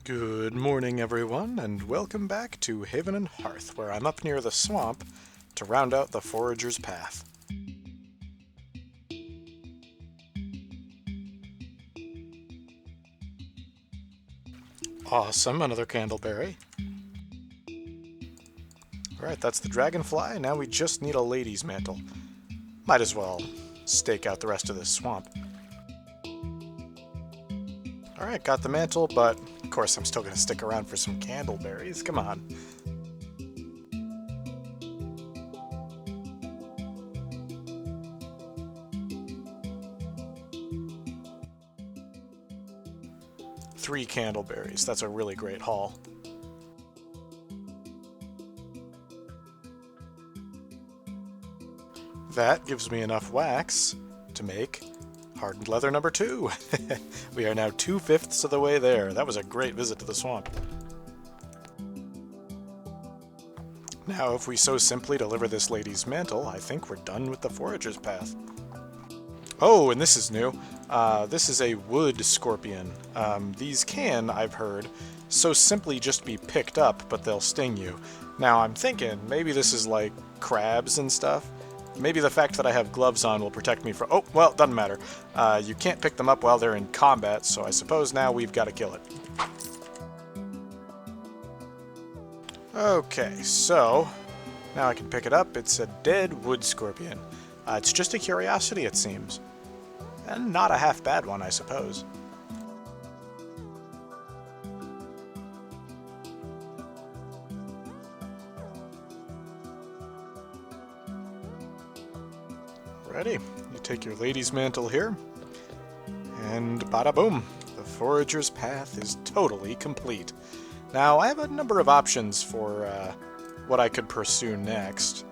Good morning, everyone, and welcome back to Haven Hearth, where I'm up near the swamp to round out the Forager's Path. Awesome, another candleberry. Alright, that's the dragonfly. Now we just need a lady's mantle. Might as well stake out the rest of this swamp. Alright, got the mantle, but of course I'm still going to stick around for some candleberries. Come on. Three candleberries. That's a really great haul. That gives me enough wax to make hardened leather number 2. We are now 2/5 of the way there. That was a great visit to the swamp. Now, if we so simply deliver this lady's mantle, I think we're done with the Forager's Path. Oh, and this is new. This is a wood scorpion. These can, I've heard, so simply just be picked up, but they'll sting you. Now, I'm thinking maybe this is like crabs and stuff. Maybe the fact that I have gloves on will protect me from... Oh, well, doesn't matter. You can't pick them up while they're in combat, so I suppose now we've got to kill it. Okay, so now I can pick it up. It's a dead wood scorpion. It's just a curiosity, it seems. And not a half bad one, I suppose. Ready. You take your lady's mantle here, and bada boom, the Forager's Path is totally complete. Now, I have a number of options for what I could pursue next.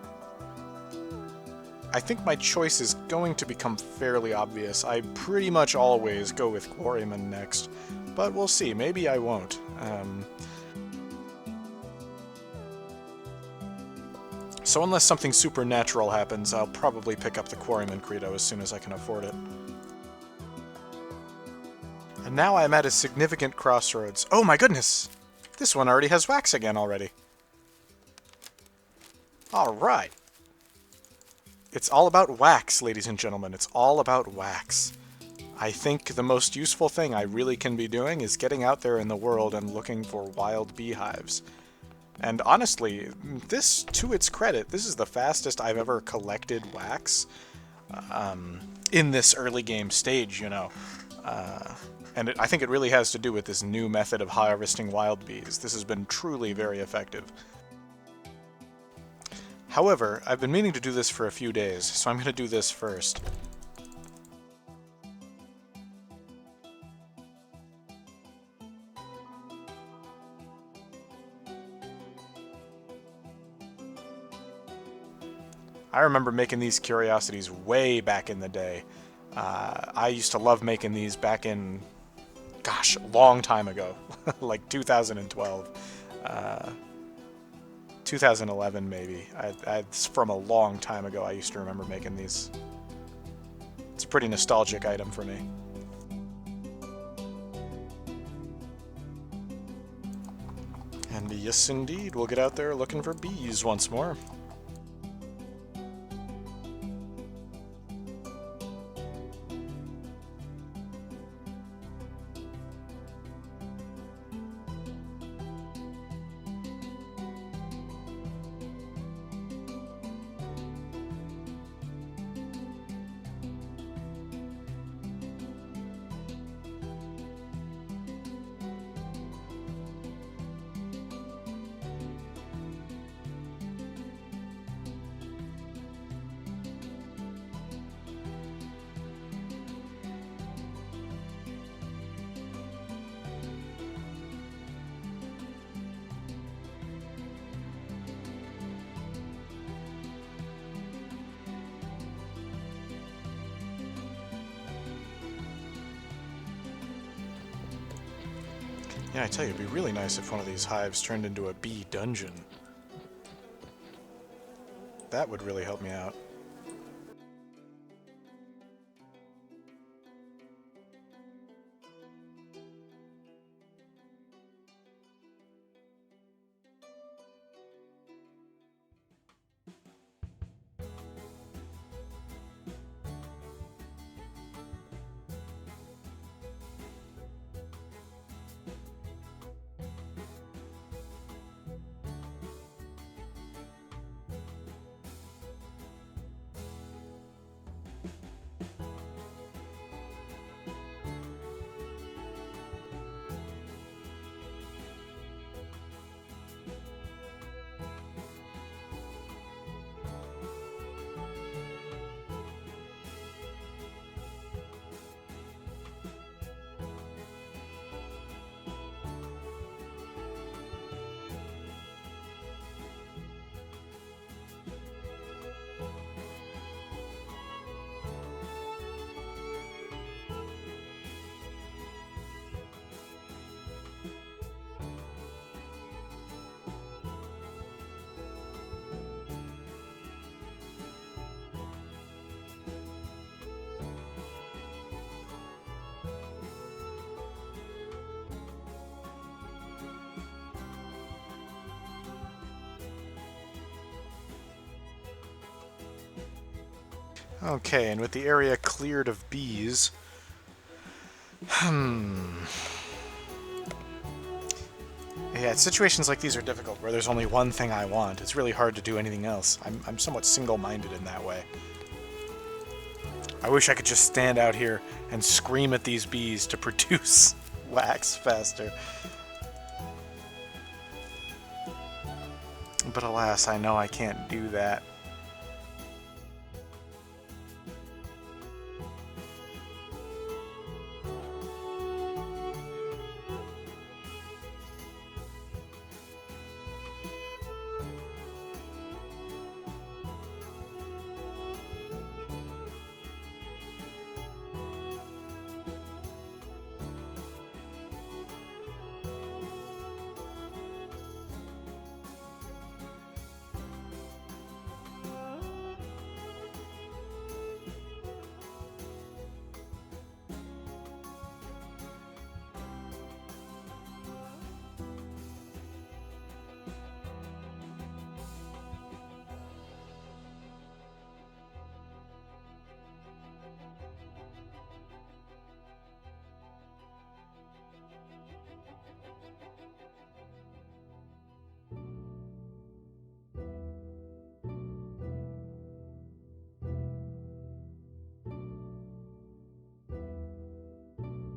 I think my choice is going to become fairly obvious. I pretty much always go with Quarryman next, but we'll see. Maybe I won't. So unless something supernatural happens, I'll probably pick up the Quarryman Credo as soon as I can afford it. And now I'm at a significant crossroads. Oh my goodness! This one already has wax again already. Alright. It's all about wax, ladies and gentlemen. It's all about wax. I think the most useful thing I really can be doing is getting out there in the world and looking for wild beehives. And honestly, this, to its credit, this is the fastest I've ever collected wax in this early game stage, you know. And I think it really has to do with this new method of harvesting wild bees. This has been truly very effective. However, I've been meaning to do this for a few days, so I'm going to do this first. I remember making these curiosities way back in the day. I used to love making these back in, gosh, a long time ago, like 2012. 2011 maybe. It's from a long time ago. I used to remember making these. It's a pretty nostalgic item for me. And yes indeed, we'll get out there looking for bees once more. Yeah, I tell you, it'd be really nice if one of these hives turned into a bee dungeon. That would really help me out. Okay, and with the area cleared of bees... Yeah, situations like these are difficult, where there's only one thing I want. It's really hard to do anything else. I'm somewhat single-minded in that way. I wish I could just stand out here and scream at these bees to produce wax faster. But alas, I know I can't do that.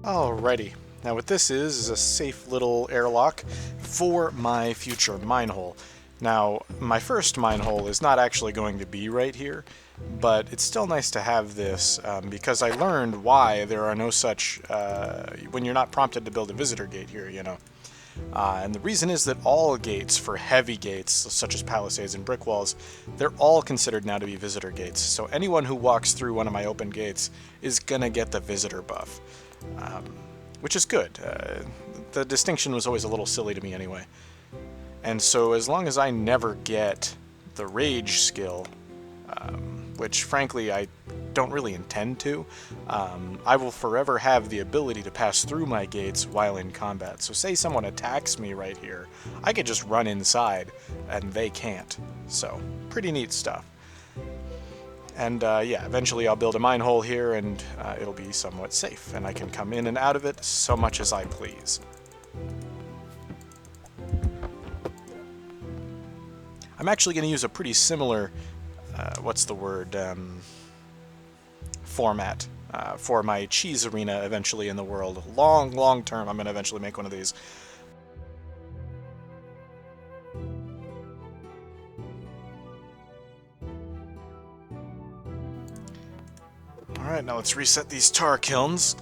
Alrighty. Now what this is a safe little airlock for my future mine hole. Now, my first mine hole is not actually going to be right here, but it's still nice to have this because I learned why there are no such, when you're not prompted to build a visitor gate here, you know. And the reason is that all gates for heavy gates, such as palisades and brick walls, they're all considered now to be visitor gates. So anyone who walks through one of my open gates is gonna get the visitor buff, which is good. The distinction was always a little silly to me anyway. And so as long as I never get the rage skill, which frankly I don't really intend to, I will forever have the ability to pass through my gates while in combat. So say someone attacks me right here, I could just run inside and they can't. So pretty neat stuff. And yeah, eventually I'll build a mine hole here and it'll be somewhat safe and I can come in and out of it so much as I please. I'm actually going to use a pretty similar, format for my cheese arena eventually in the world. Long term, I'm going to eventually make one of these. Alright, now let's reset these tar kilns.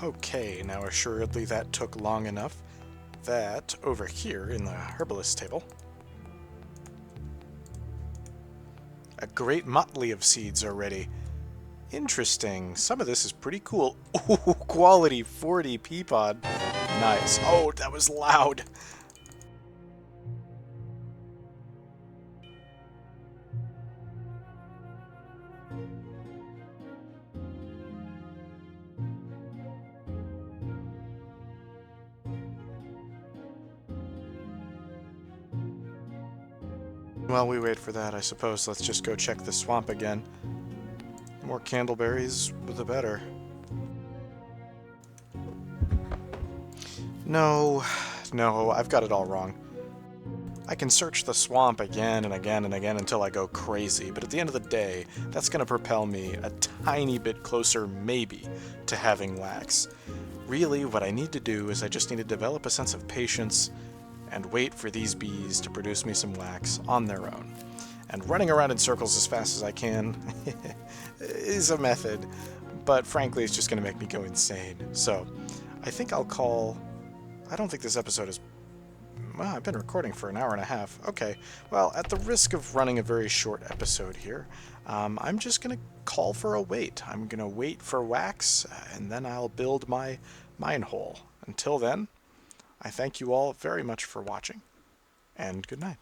Okay, now assuredly that took long enough that over here in the herbalist table, a great motley of seeds are ready. Interesting. Some of this is pretty cool. Ooh, quality 40 pea pod. Nice. Oh, that was loud. While we wait for that, I suppose let's just go check the swamp again. More candleberries, the better. No, I've got it all wrong. I can search the swamp again and again and again until I go crazy, but at the end of the day, that's going to propel me a tiny bit closer, maybe, to having wax. Really, what I need to do is I just need to develop a sense of patience and wait for these bees to produce me some wax on their own. And running around in circles as fast as I can is a method, but frankly it's just going to make me go insane. So I think I'll call... I don't think this episode is... Well, I've been recording for an hour and a half. Okay, well, at the risk of running a very short episode here, I'm just going to call for a wait. I'm going to wait for wax, and then I'll build my mine hole. Until then, I thank you all very much for watching, and good night.